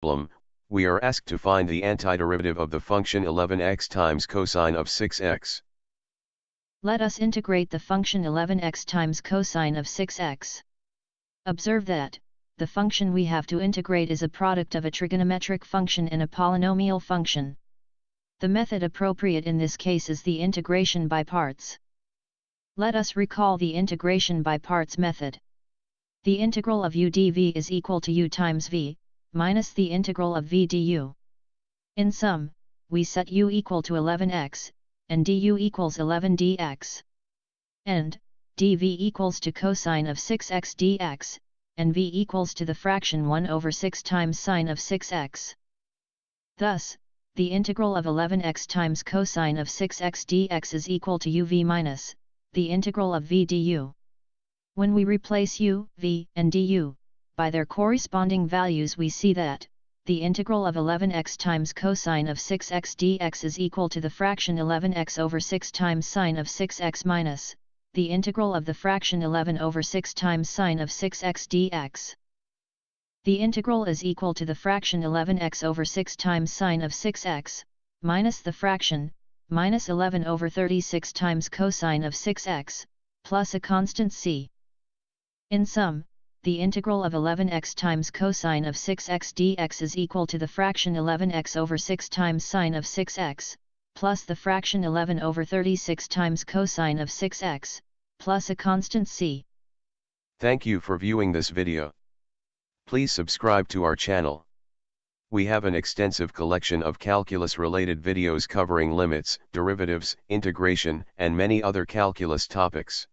problem, we are asked to find the antiderivative of the function 11x times cosine of 6x. Let us integrate the function 11x times cosine of 6x. Observe that the function we have to integrate is a product of a trigonometric function and a polynomial function. The method appropriate in this case is the integration by parts. Let us recall the integration by parts method. The integral of u dv is equal to u times v, minus the integral of v du. In sum, we set u equal to 11x, and du equals 11 dx. And dv equals to cosine of 6x dx, and v equals to the fraction 1 over 6 times sine of 6x. Thus, the integral of 11x times cosine of 6x dx is equal to uv minus the integral of v du. When we replace u, v, and du by their corresponding values, we see that the integral of 11x times cosine of 6x dx is equal to the fraction 11x over 6 times sine of 6x minus the integral of the fraction 11 over 6 times sine of 6x dx. The integral is equal to the fraction 11x over 6 times sine of 6x, minus the fraction, minus 11 over 36 times cosine of 6x, plus a constant c. In sum, the integral of 11x times cosine of 6x dx is equal to the fraction 11x over 6 times sine of 6x, plus the fraction 11 over 36 times cosine of 6x, plus a constant c. Thank you for viewing this video. Please subscribe to our channel. We have an extensive collection of calculus-related videos covering limits, derivatives, integration, and many other calculus topics.